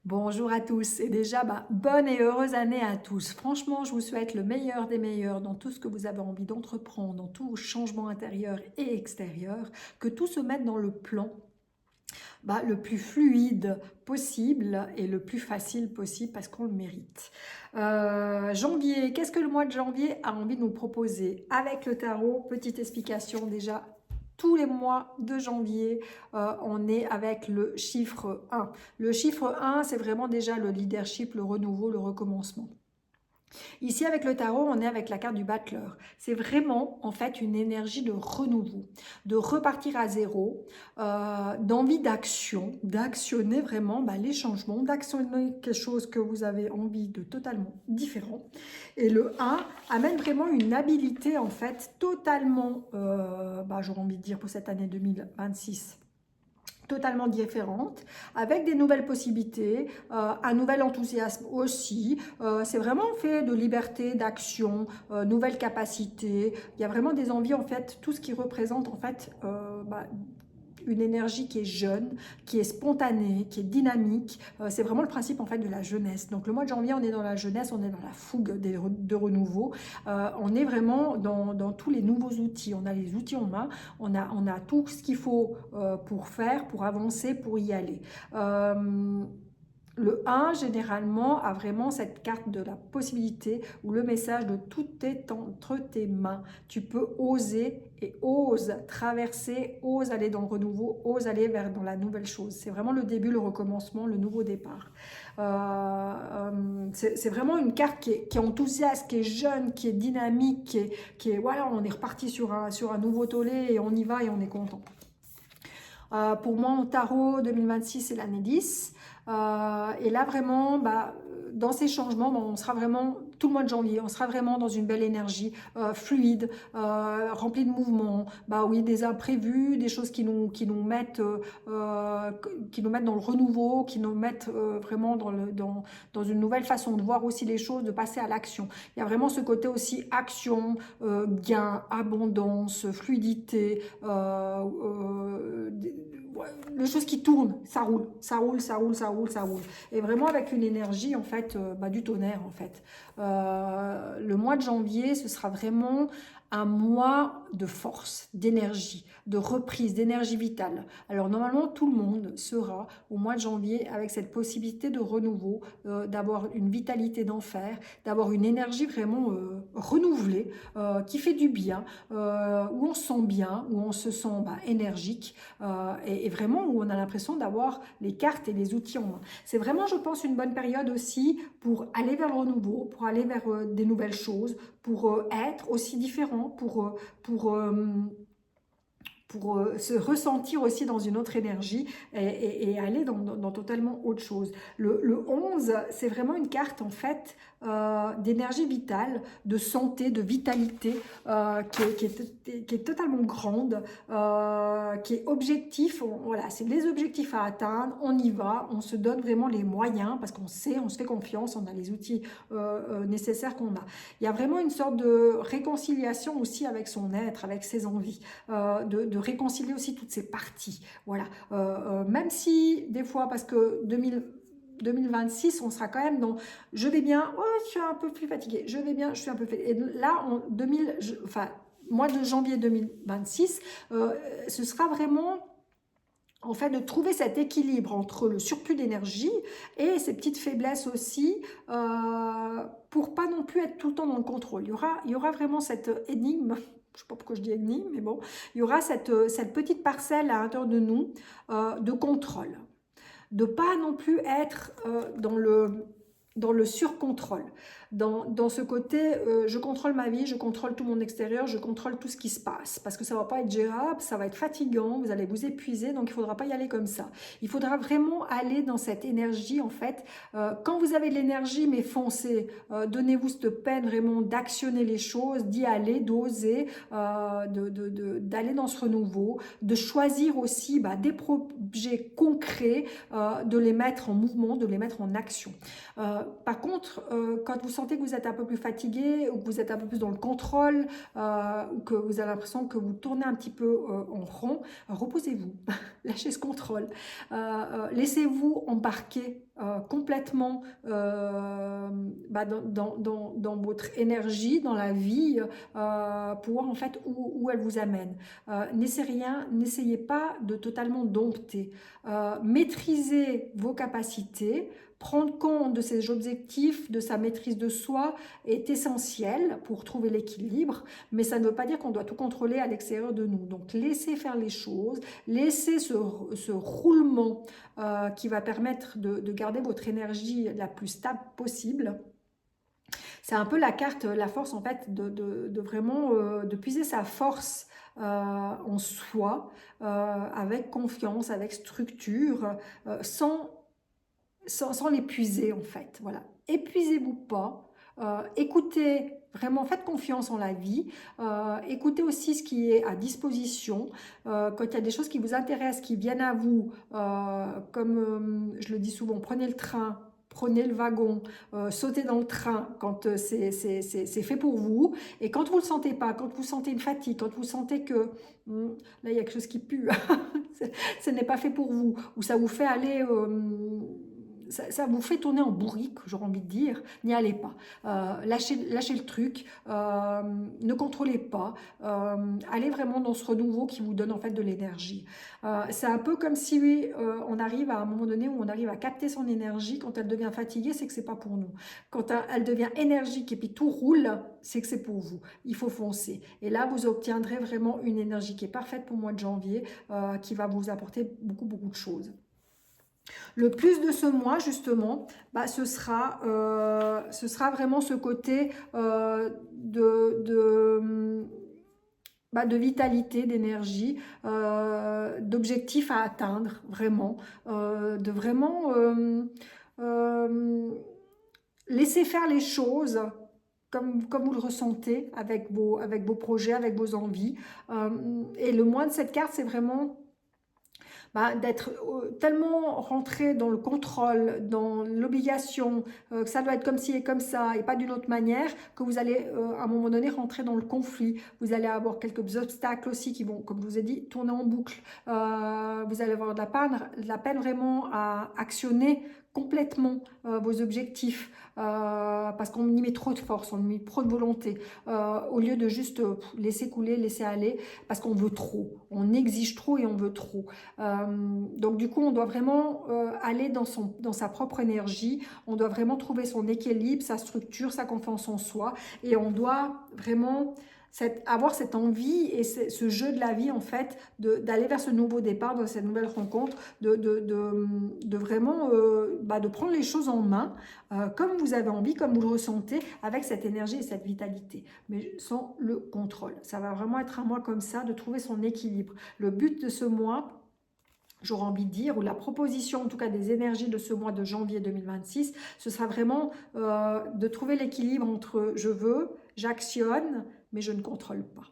Bonjour à tous et déjà bonne et heureuse année à tous. Franchement, je vous souhaite le meilleur des meilleurs dans tout ce que vous avez envie d'entreprendre, dans tous vos changements intérieurs et extérieurs, que tout se mette dans le plan le plus fluide possible et le plus facile possible parce qu'on le mérite. Janvier, qu'est-ce que le mois de janvier a envie de nous proposer? Avec le tarot, petite explication déjà. Tous les mois de janvier, on est avec le chiffre 1. Le chiffre 1, c'est vraiment déjà le leadership, le renouveau, le recommencement. Ici, avec le tarot, on est avec la carte du battleur. C'est vraiment, en fait, une énergie de renouveau, de repartir à zéro, d'envie d'action, d'actionner vraiment les changements, d'actionner quelque chose que vous avez envie de totalement différent. Et le 1 amène vraiment une habilité, en fait, totalement, j'aurais envie de dire pour cette année 2026, totalement différente, avec des nouvelles possibilités, un nouvel enthousiasme aussi. C'est vraiment fait de liberté, d'action, nouvelles capacités. Il y a vraiment des envies, en fait, tout ce qui représente, en fait, une énergie qui est jeune, qui est spontanée, qui est dynamique. C'est vraiment le principe en fait de la jeunesse. Donc le mois de janvier, on est dans la jeunesse, on est dans la fougue de renouveau. On est vraiment dans tous les nouveaux outils. On a les outils en main, on a tout ce qu'il faut pour faire, pour avancer, pour y aller. Le 1, généralement, a vraiment cette carte de la possibilité ou le message de tout est entre tes mains. Tu peux oser et ose traverser, ose aller dans le renouveau, ose aller dans la nouvelle chose. C'est vraiment le début, le recommencement, le nouveau départ. C'est vraiment une carte qui est enthousiaste, qui est jeune, qui est dynamique, voilà, on est reparti sur un nouveau tollé et on y va et on est content. Pour moi, en tarot, 2026, c'est l'année 10. Et là, vraiment, dans ces changements, on sera vraiment, tout le mois de janvier, on sera vraiment dans une belle énergie fluide, remplie de mouvements. Oui, des imprévus, des choses qui nous mettent dans le renouveau, qui nous mettent vraiment dans une nouvelle façon de voir aussi les choses, de passer à l'action. Il y a vraiment ce côté aussi action, gain, abondance, fluidité, les choses qui tournent, ça roule, ça roule, ça roule, ça roule, ça roule. Et vraiment avec une énergie en fait du tonnerre en fait. Le mois de janvier, ce sera vraiment un mois de force, d'énergie, de reprise, d'énergie vitale. Alors normalement, tout le monde sera au mois de janvier avec cette possibilité de renouveau, d'avoir une vitalité d'enfer, d'avoir une énergie vraiment renouvelée, qui fait du bien, où on se sent bien, où on se sent énergique, et vraiment où on a l'impression d'avoir les cartes et les outils en main. C'est vraiment, je pense, une bonne période aussi pour aller vers le renouveau, pour aller vers des nouvelles choses, pour être aussi différent, pour se ressentir aussi dans une autre énergie et aller dans totalement autre chose. Le 11, c'est vraiment une carte en fait d'énergie vitale, de santé, de vitalité, qui est totalement grande, qui est objectif. Voilà, c'est les objectifs à atteindre, on y va, on se donne vraiment les moyens parce qu'on sait, on se fait confiance, on a les outils nécessaires qu'on a. Il y a vraiment une sorte de réconciliation aussi avec son être, avec ses envies, de réconcilier aussi toutes ces parties. Voilà. Même si, des fois, parce que 2026, on sera quand même dans je vais bien, oh, je suis un peu plus fatiguée, je vais bien, je suis un peu fatiguée. Et là, mois de janvier 2026, ce sera vraiment en fait de trouver cet équilibre entre le surplus d'énergie et ces petites faiblesses aussi, pour pas non plus être tout le temps dans le contrôle. Il y aura vraiment cette énigme. Je ne sais pas pourquoi je dis énigme, mais bon, il y aura cette petite parcelle à l'intérieur de nous de contrôle. De pas non plus être dans le surcontrôle, dans ce côté je contrôle ma vie, je contrôle tout mon extérieur, je contrôle tout ce qui se passe, parce que ça va pas être gérable, ça va être fatigant, vous allez vous épuiser, donc il faudra pas y aller comme ça. Il faudra vraiment aller dans cette énergie en fait. Quand vous avez de l'énergie, mais foncez, donnez-vous cette peine vraiment d'actionner les choses, d'y aller, d'oser, d'aller dans ce renouveau, de choisir aussi des projets concrets, de les mettre en mouvement, de les mettre en action. Par contre, quand vous sentez sentez que vous êtes un peu plus fatigué ou que vous êtes un peu plus dans le contrôle ou que vous avez l'impression que vous tournez un petit peu en rond, reposez-vous, lâchez ce contrôle. Laissez-vous embarquer complètement dans votre énergie, dans la vie, pour voir en fait où elle vous amène. N'essayez pas de totalement dompter. Maîtrisez vos capacités. Prendre compte de ses objectifs, de sa maîtrise de soi est essentiel pour trouver l'équilibre, mais ça ne veut pas dire qu'on doit tout contrôler à l'extérieur de nous. Donc laissez faire les choses, laissez ce roulement qui va permettre de garder votre énergie la plus stable possible. C'est un peu la carte, la force en fait, de vraiment de puiser sa force en soi, avec confiance, avec structure, sans l'épuiser en fait. Voilà. Épuisez-vous pas, écoutez vraiment, faites confiance en la vie, écoutez aussi ce qui est à disposition, quand il y a des choses qui vous intéressent, qui viennent à vous, comme je le dis souvent, prenez le train, prenez le wagon, sautez dans le train quand c'est fait pour vous, et quand vous ne le sentez pas, quand vous sentez une fatigue, quand vous sentez que là il y a quelque chose qui pue, ce n'est pas fait pour vous, ou ça vous fait aller... ça vous fait tourner en bourrique, j'aurais envie de dire, n'y allez pas. Lâchez le truc, ne contrôlez pas, allez vraiment dans ce renouveau qui vous donne en fait de l'énergie. C'est un peu comme si on arrive à un moment donné où on arrive à capter son énergie. Quand elle devient fatiguée, c'est que c'est pas pour nous. Quand elle devient énergique et puis tout roule, c'est que c'est pour vous. Il faut foncer. Et là, vous obtiendrez vraiment une énergie qui est parfaite pour le mois de janvier, qui va vous apporter beaucoup de choses. Le plus de ce mois, justement, ce sera vraiment ce côté de vitalité, d'énergie, d'objectifs à atteindre, vraiment, de vraiment laisser faire les choses comme vous le ressentez avec vos projets, avec vos envies. Et le mois de cette carte, c'est vraiment... d'être tellement rentré dans le contrôle, dans l'obligation, que ça doit être comme ci et comme ça, et pas d'une autre manière, que vous allez à un moment donné rentrer dans le conflit. Vous allez avoir quelques obstacles aussi qui vont, comme je vous ai dit, tourner en boucle. Vous allez avoir de la peine vraiment à actionner complètement vos objectifs, parce qu'on y met trop de force, on y met trop de volonté, au lieu de juste laisser couler, laisser aller, parce qu'on veut trop, on exige trop et on veut trop. Donc du coup, on doit vraiment aller dans sa propre énergie, on doit vraiment trouver son équilibre, sa structure, sa confiance en soi, et on doit vraiment... avoir cette envie et ce jeu de la vie, en fait, d'aller vers ce nouveau départ, de cette nouvelle rencontre, de vraiment de prendre les choses en main, comme vous avez envie, comme vous le ressentez, avec cette énergie et cette vitalité, mais sans le contrôle. Ça va vraiment être un mois comme ça, de trouver son équilibre. Le but de ce mois, j'aurais envie de dire, ou la proposition en tout cas des énergies de ce mois de janvier 2026, ce sera vraiment de trouver l'équilibre entre je veux, j'actionne, mais je ne contrôle pas.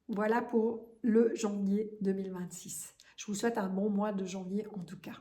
Voilà pour le janvier 2026. Je vous souhaite un bon mois de janvier en tout cas.